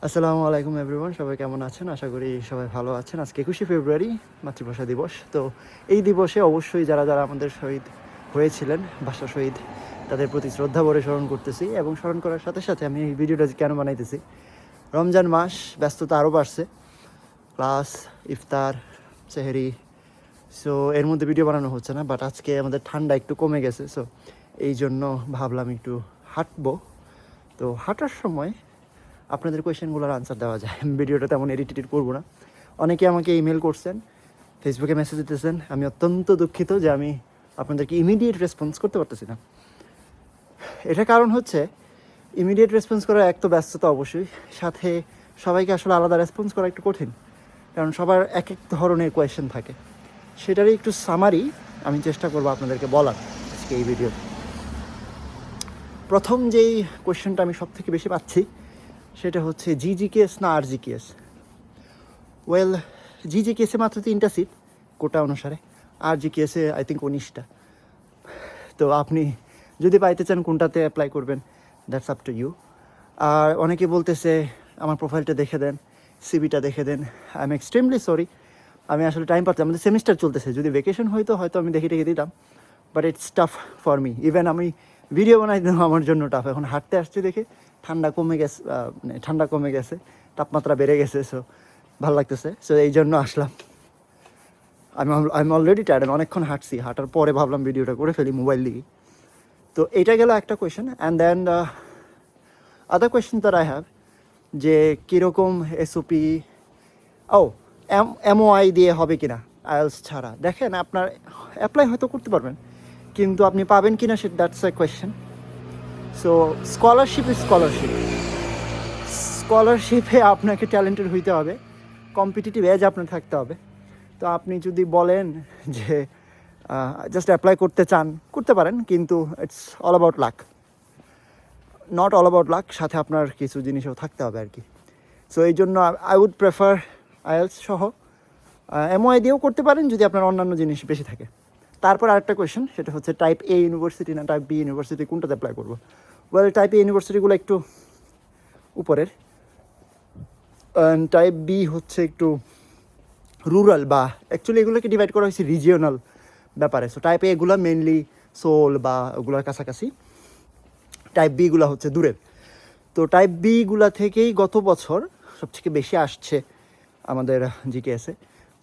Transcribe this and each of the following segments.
আসসালামু আলাইকুম এভরিওয়ান, সবাই কেমন আছেন? আশা করি সবাই ভালো আছেন। আজকে 21শে ফেব্রুয়ারি, মাতৃভাষা দিবস। তো এই দিবসে অবশ্যই যারা যারা আমাদের শহীদ হয়েছিলেন, ভাষা শহীদ, তাদের প্রতি শ্রদ্ধা ভরে স্মরণ করতেছি। এবং স্মরণ করার সাথে সাথে আমি এই ভিডিওটা কেন বানাইতেছি, রমজান মাস, ব্যস্ততা আরও বাড়ছে, ক্লাস, ইফতার, সেহরি। সো এর মধ্যে ভিডিও বানানো হচ্ছে না, বাট আজকে আমাদের ঠান্ডা একটু কমে গেছে। সো এই জন্য ভাবলাম একটু হাঁটবো। তো হাঁটার সময় আপনাদের কোয়েশ্চেনগুলোর আনসার দেওয়া যায়। ভিডিওটা তেমন এডিট করবো না। অনেকে আমাকে ইমেল করছেন, ফেসবুকে মেসেজ দিতেছেন। আমি অত্যন্ত দুঃখিত যে আমি আপনাদেরকে ইমিডিয়েট রেসপন্স করতে পারতেছি না। এটা কারণ হচ্ছে, ইমিডিয়েট রেসপন্স করার এক তো ব্যস্ততা অবশ্যই, সাথে সবাইকে আসলে আলাদা রেসপন্স করা একটু কঠিন, কারণ সবার এক এক ধরনের কোয়েশ্চেন থাকে। সেটারই একটু সামারি আমি চেষ্টা করবো আপনাদেরকে বলার আজকে এই ভিডিওতে। প্রথম যেই কোয়েশ্চেনটা আমি সব থেকে বেশি পাচ্ছি, সেটা হচ্ছে জিজিকেএস না আরজিকেএস। ওয়েল, জিজিকেএসে মাত্র 3টা সিট কোটা অনুসারে, আরজিকেএসে আই থিঙ্ক 19টা। তো আপনি যদি পাইতে চান কোনটাতে অ্যাপ্লাই করবেন, দ্যাটস আপ টু ইউ। আর অনেকে বলতেছে আমার প্রোফাইলটা দেখে দেন, সিভিটা দেখে দেন। আই এম এক্সট্রিমলি সরি, আমি আসলে টাইম পাচ্ছি, আমাদের সেমিস্টার চলতেছে। যদি ভেকেশন হয়তো আমি দেখে দিতাম, but it's tough for me. Even আমি ভিডিও বানাই দিতাম, আমার জন্য টাফ। এখন হাঁটতে আসছি দেখে ঠান্ডা কমে গেছে, তাপমাত্রা বেড়ে গেছে। সো ভালো লাগতেছে, সো এই জন্য আসলাম। আমি অলরেডি টায়ার্ড, অনেকক্ষণ হাঁটছি। হাঁটার পরে ভাবলাম ভিডিওটা করে ফেলি মোবাইল দিয়ে। তো এটা গেল একটা question. And then other question that I have, যে কীরকম এসওপি, এমওআই দিয়ে হবে কিনা আইএলস ছাড়া। দেখেন, আপনার অ্যাপ্লাই হয়তো করতে পারবেন, কিন্তু আপনি পাবেন কিনা সেটা দ্যাটস এ কোয়েশ্চেন। সো স্কলারশিপে আপনাকে ট্যালেন্টেড হইতে হবে, কম্পিটিটিভ এজ আপনার থাকতে হবে। তো আপনি যদি বলেন যে জাস্ট অ্যাপ্লাই করতে চান, করতে পারেন, কিন্তু it's all about lakh, not all about lakh, সাথে আপনার কিছু জিনিসও থাকতে হবে আর কি। সো এই জন্য আই উড প্রেফার আইএলস সহ। এমওআই দিয়েও করতে পারেন যদি আপনার অন্যান্য জিনিস বেশি থাকে। তারপর আরেকটা কোয়েশ্চেন, সেটা হচ্ছে টাইপ এ ইউনিভার্সিটি না টাইপ বি ইউনিভার্সিটি, কোনটাতে অ্যাপ্লাই করবো? ওয়েল, টাইপ এ ইউনিভার্সিটিগুলো একটু উপরের, টাইপ বি হচ্ছে একটু রুরাল, বা অ্যাকচুয়ালি এগুলোকে ডিভাইড করা হয়েছে রিজিওনাল ব্যাপারে। সো টাইপ এগুলো মেনলি সোল বা ওগুলোর কাছাকাছি, টাইপ বিগুলো হচ্ছে দূরের। তো টাইপ বিগুলা থেকেই গত বছর সবথেকে বেশি আসছে আমাদের জিকেএসে।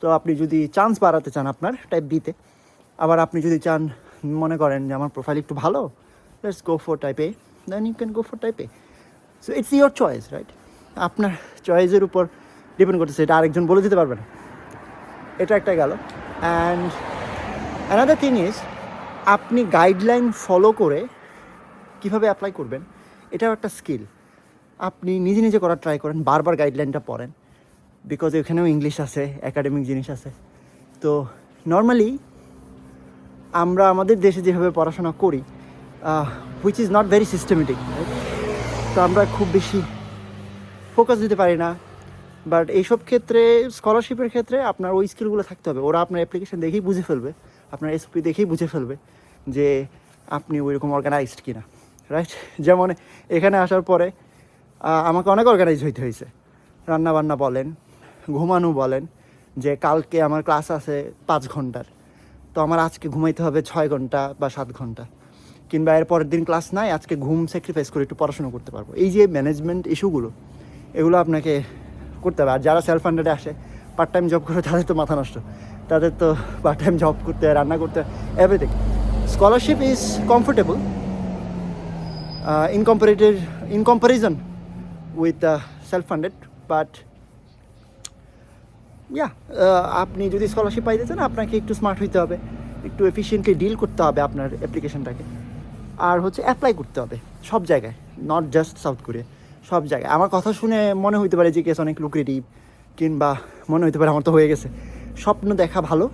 তো আপনি যদি চান্স বাড়াতে চান আপনার টাইপ বিতে, আবার আপনি যদি চান, মনে করেন যে আমার প্রোফাইল একটু ভালো, let's go for type A, then you can go for type A. So it's your choice, right? আপনার চয়েসের উপর ডিপেন্ড করতেছে, এটা আরেকজন বলে দিতে পারবে না। এটা একটা গেল। অ্যান্ড অ্যানাদার থিং ইজ, আপনি গাইডলাইন ফলো করে কীভাবে অ্যাপ্লাই করবেন, এটাও একটা স্কিল। আপনি নিজে নিজে করার ট্রাই করেন, বারবার গাইডলাইনটা পড়েন, বিকজ এখানেও ইংলিশ আছে, একাডেমিক জিনিস আছে। তো নর্মালি আমরা আমাদের দেশে যেভাবে পড়াশোনা করি, which is not very systematic, তো আমরা খুব বেশি ফোকাস দিতে পারি না। বাট এইসব ক্ষেত্রে, স্কলারশিপের ক্ষেত্রে আপনার ওই স্কিলগুলো থাকতে হবে। ওরা আপনার অ্যাপ্লিকেশন দেখেই বুঝে ফেলবে, আপনার এসপি দেখেই বুঝে ফেলবে যে আপনি ওই রকম অর্গানাইজড কিনা, রাইট? যেমন এখানে আসার পরে আমাকে অনেক অর্গানাইজ হইতে হয়েছে। রান্নাবান্না বলেন, ঘুমানো বলেন, যে কালকে আমার ক্লাস আছে 5 ঘন্টার, তো আমার আজকে ঘুমাইতে হবে 6 ঘন্টা বা 7 ঘন্টা, কিংবা এর পরের দিন ক্লাস নাই, আজকে ঘুম স্যাক্রিফাইস করে একটু পড়াশোনা করতে পারবো। এই যে ম্যানেজমেন্ট ইস্যুগুলো, এগুলো আপনাকে করতে হবে। আর যারা সেলফ ফান্ডেডে আসে, পার্ট টাইম জব করে, তাদের তো মাথা নষ্ট। তাদের তো পার্ট টাইম জব করতে হয়, রান্না করতে হয়, everything. Scholarship is comfortable in comparison with self funded, but আপনি যদি স্কলারশিপ পাইতে চান, আপনাকে একটু স্মার্ট হইতে হবে, একটু এফিশিয়েন্টলি ডিল করতে হবে আপনার অ্যাপ্লিকেশনটাকে। আর হচ্ছে অ্যাপ্লাই করতে হবে সব জায়গায়, নট জাস্ট সাউথ কোরিয়া, সব জায়গায়। আমার কথা শুনে মনে হইতে পারে যে কেস অনেক লুক্রেটিভ, কিংবা মনে হইতে পারে আমার তো হয়ে গেছে। স্বপ্ন দেখা ভালো,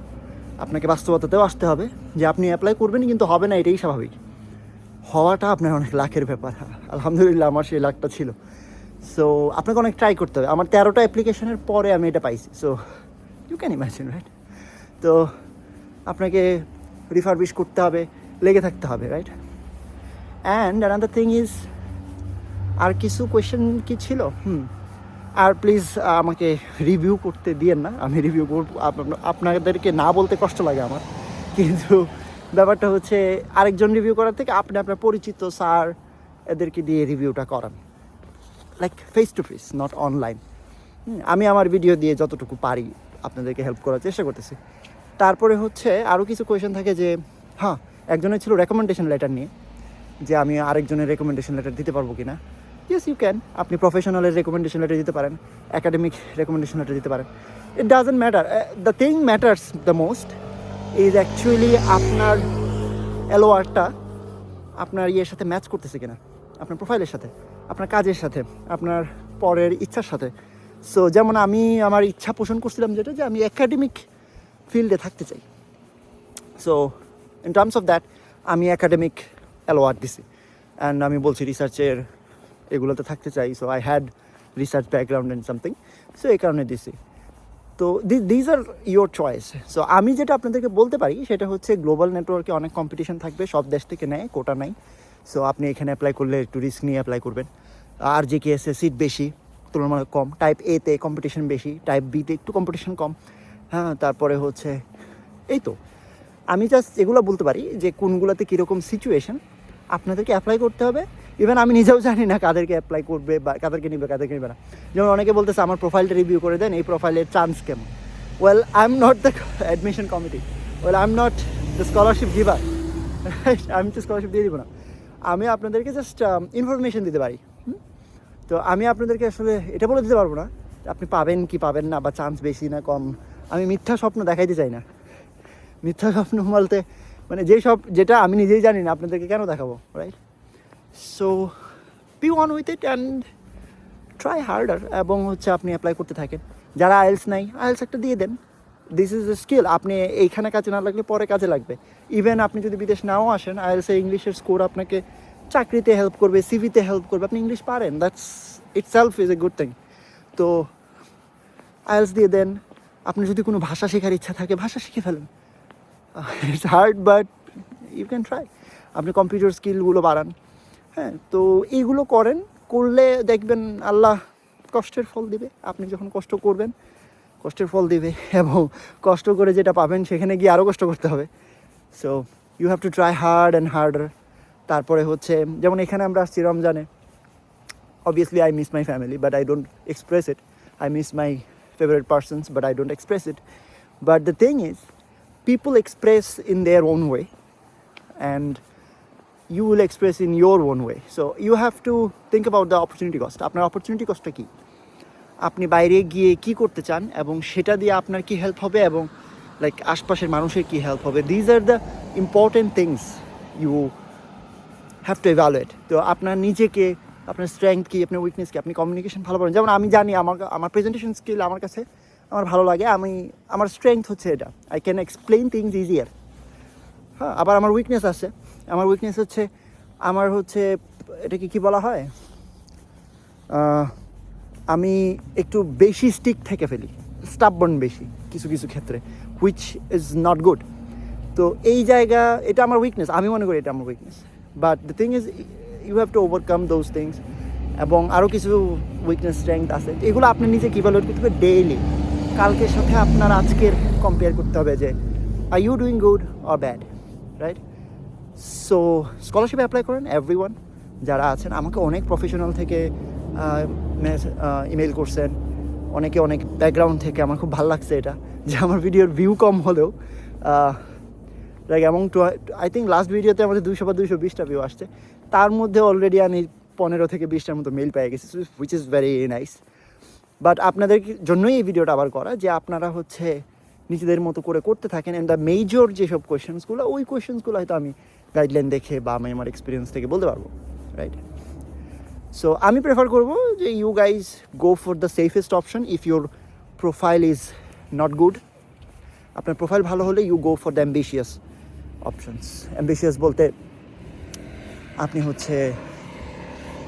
আপনাকে বাস্তবতাতেও আসতে হবে যে আপনি অ্যাপ্লাই করবেন, কিন্তু হবে না, এটাই স্বাভাবিক। হওয়াটা আপনার অনেক লাখের ব্যাপার। আলহামদুলিল্লাহ আমার সেই লাখটা ছিল। সো আপনাকে অনেক ট্রাই করতে হবে। আমার 13টা অ্যাপ্লিকেশনের পরে আমি এটা পাইছি। So you can imagine, right? তো আপনাকে রিফারবিশ করতে হবে, লেগে থাকতে হবে, right? And another thing is, আর কিছু কোয়েশ্চেন কি ছিল, আর প্লিজ আমাকে রিভিউ করতে দিয়েন না, আমি রিভিউ করব, আপনাদেরকে না বলতে কষ্ট লাগে আমার, কিন্তু ব্যাপারটা হচ্ছে আরেকজন রিভিউ করার থেকে আপনি আপনার পরিচিত স্যার এদেরকে দিয়ে রিভিউটা করান, like face to face, not online. আমি আমার ভিডিও দিয়ে যতটুকু পারি আপনাদেরকে হেল্প করার চেষ্টা করতেছি। তারপরে হচ্ছে আরও কিছু কোয়েশ্চেন থাকে যে, হ্যাঁ, একজনের ছিল রেকমেন্ডেশন লেটার নিয়ে, যে আমি আরেকজনের রেকমেন্ডেশন লেটার দিতে পারবো কি না। ইয়েস ইউ ক্যান, আপনি প্রফেশনালের রেকমেন্ডেশন লেটার দিতে পারেন, একাডেমিক রেকমেন্ডেশন লেটার দিতে পারেন, it doesn't matter. The thing matters the most is actually আপনার এলওআরটা আপনার ইয়ের সাথে ম্যাচ করতেছে কিনা, আপনার প্রোফাইলের সাথে, আপনার কাজের সাথে, আপনার পরের ইচ্ছার সাথে। সো যেমন আমি আমার ইচ্ছা পোষণ করছিলাম যেটা, যে আমি একাডেমিক ফিল্ডে থাকতে চাই। So in terms of that আমি একাডেমিক অ্যাওয়ার্ড দিছি, অ্যান্ড আমি বলছি রিসার্চের এগুলোতে থাকতে চাই। So I had research background and something, so এই কারণে দিছি। তো these are your choice. So আমি যেটা আপনাদেরকে বলতে পারি সেটা হচ্ছে গ্লোবাল নেটওয়ার্কে অনেক কম্পিটিশন থাকবে, সব দেশ থেকে নেয়, কোটা নাই। সো আপনি এখানে অ্যাপ্লাই করলে একটু রিস্ক নিয়ে অ্যাপ্লাই করবেন। আর যে কেসে সিট বেশি, তুলনামূলক কম। টাইপ এতে কম্পিটিশন বেশি, টাইপ বিতে একটু কম্পিটিশন কম। হ্যাঁ, তারপরে হচ্ছে এই তো আমি জাস্ট এগুলো বলতে পারি যে কোনগুলোতে কীরকম সিচুয়েশন, আপনাদেরকে অ্যাপ্লাই করতে হবে। ইভেন আমি নিজেও জানি না কাদেরকে অ্যাপ্লাই করবে বা কাদেরকে নিবে, কাদেরকে নিবে না। যেমন অনেকে বলতেছে আমার প্রোফাইলটা রিভিউ করে দেন, এই প্রোফাইলের চান্স কেমন। Well, I am not the admission committee, well I am not the scholarship giver, আমি তো স্কলারশিপ দিয়ে দিব না। আমি আপনাদেরকে জাস্ট ইনফরমেশন দিতে পারি। তো আমি আপনাদেরকে আসলে এটা বলে দিতে পারবো না আপনি পাবেন কি পাবেন না, বা চান্স বেশি না কম। আমি মিথ্যা স্বপ্ন দেখাইতে চাই না। মিথ্যা স্বপ্ন বলতে মানে যেটা আমি নিজেই জানি না আপনাদেরকে কেন দেখাবো, right? So be one with it and try harder. এবং হচ্ছে আপনি অ্যাপ্লাই করতে থাকেন। যারা আইএলস নাই, আইএলস একটা দিয়ে দেন। দিস ইজ এ স্কিল, আপনি এইখানে কাজে না লাগলে পরে কাজে লাগবে। ইভেন আপনি যদি বিদেশ নাও আসেন, আইএলসে ইংলিশের স্কোর আপনাকে চাকরিতে হেল্প করবে, সিভিতে হেল্প করবে। আপনি ইংলিশ পারেন, that's itself is a good thing. তো আইএলস দিয়ে দেন। আপনার যদি কোনো ভাষা শেখার ইচ্ছা থাকে, ভাষা শিখে ফেলেন। It's hard but you can try. আপনি কম্পিউটার স্কিলগুলো বাড়ান। হ্যাঁ, তো এইগুলো করলে দেখবেন আল্লাহ কষ্টের ফল দিবে। আপনি যখন কষ্ট করবেন, কষ্টের ফল দিবে, এবং কষ্ট করে যেটা পাবেন সেখানে গিয়ে আরও কষ্ট করতে হবে। So you have to try hard and harder. তারপরে হচ্ছে যেমন এখানে আমরা আসছি রমজানে, obviously I miss my family but I don't express it. I miss my favorite persons but I don't express it. But the thing is, people express in their own way and you will express in your own way. So you have to think about the opportunity cost. আপনার opportunity cost টা কি, আপনি বাইরে গিয়ে কি করতে চান এবং সেটা দিয়ে আপনার কি হেল্প হবে এবং লাইক আশপাশের মানুষের কি হেল্প হবে। These are the important things you have to evaluate. তো আপনার নিজেকে, আপনার স্ট্রেংথ কী, আপনার উইকনেস কী, আপনি কমিউনিকেশন ভালো পারেন। যেমন আমি জানি আমার প্রেজেন্টেশন স্কিল আমার কাছে আমার ভালো লাগে, আমার স্ট্রেংথ হচ্ছে এটা, I can explain things easier. হ্যাঁ, আবার আমার উইকনেস আছে, আমার উইকনেস হচ্ছে এটাকে কী বলা হয়, আমি একটু বেশি স্টিক থেকে ফেলি, স্টাববার্ন বেশি কিছু কিছু ক্ষেত্রে, হুইচ ইজ নট গুড। তো এই জায়গা, এটা আমার উইকনেস, আমি মনে করি এটা আমার weakness. But the thing is you have to overcome those things. এবং আরও কিছু উইকনেস স্ট্রেংথ আছে, এগুলো আপনি নিজেকে ইভালুয়েট করতে হবে ডেইলি। কালকের সাথে আপনার আজকের কম্পেয়ার করতে হবে যে are you doing good or bad, right? So স্কলারশিপে অ্যাপ্লাই করেন এভরিওয়ান যারা আছেন। আমাকে অনেক প্রফেশনাল থেকে ইমেল করছেন, অনেকে অনেক ব্যাকগ্রাউন্ড থেকে। আমার খুব ভালো লাগছে এটা, যে আমার ভিডিওর ভিউ কম হলেও like amount two, I think last ভিডিওতে আমাদের 200 বা 220টা ভিউ আসছে, তার মধ্যে অলরেডি আমি 15 থেকে 20টার মতো মেল পেয়ে গেছি, which is very nice. But আপনাদের জন্যই এই ভিডিওটা আবার করা, যে আপনারা হচ্ছে নিজেদের মতো করে করতে থাকেন। অ্যান্ড দ্য মেজর যেসব কোয়েশ্চেন্সগুলো, ওই কোয়েশ্চেন্সগুলো হয়তো আমি গাইডলাইন দেখে বা আমি আমার এক্সপিরিয়েন্স থেকে বলতে পারবো, রাইট? সো আমি প্রেফার করবো যে you guys go for the safest option. If your profile is not good, আপনার প্রোফাইল ভালো হলে you go for the ambitious options. Ambitious বলতে আপনি হচ্ছে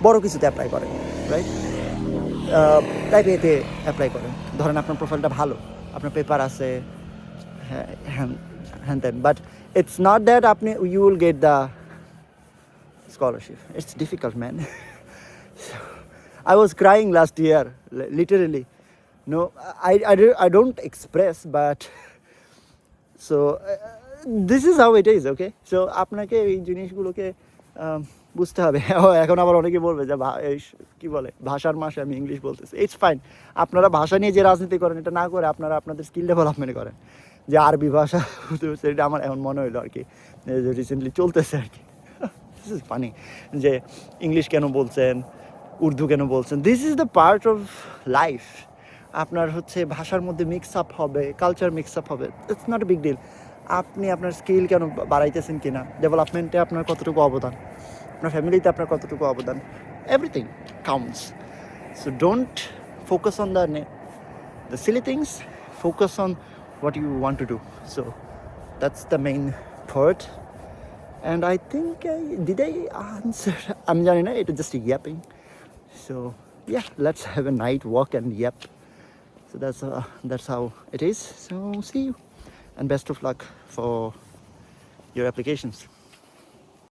বড় কিছুতে অ্যাপ্লাই করেন, রাইট? টাইপ এতে অ্যাপ্লাই করেন। ধরেন আপনার প্রোফাইলটা ভালো, আপনার পেপার আছে, হ্যান ত্যান, বাট ইটস নট দ্যাট আপনি you will get the scholarship. It's difficult man. I was crying last year, literally. No, I don't express, but so this is how it is, okay? So আপনাকে এই জিনিসগুলোকে বুঝতে হবে। এখন আবার অনেকে বলবে যে কি বলে ভাষার মাসে আমি ইংলিশ বলতেছি, ইটস ফাইন। আপনারা ভাষা নিয়ে যে রাজনীতি করেন এটা না করে আপনারা আপনাদের স্কিল ডেভেলপমেন্ট করেন। যে আরবি ভাষা সেটা আমার এখন মনে হইলো আর কি, যে রিসেন্টলি চলতেছে আর কি। দিস ইজ ফানি যে ইংলিশ কেন বলছেন, উর্দু কেন বলছেন, this is the part of life. আপনার হচ্ছে ভাষার মধ্যে মিক্স আপ হবে, কালচার মিক্স আপ হবে, it's not a big deal. আপনি আপনার স্কিল কেন বাড়াইতেছেন কিনা, ডেভেলপমেন্টে আপনার কতটুকু অবদান, আপনার ফ্যামিলিতে আপনার কতটুকু অবদান, everything counts. So don't focus on the silly things, focus on what you want to do. So that's the main part. And I think did I answer? I'm not, it is just yapping. So yeah, let's have a night walk and yap. So that's how it is. So see you, and best of luck for your applications.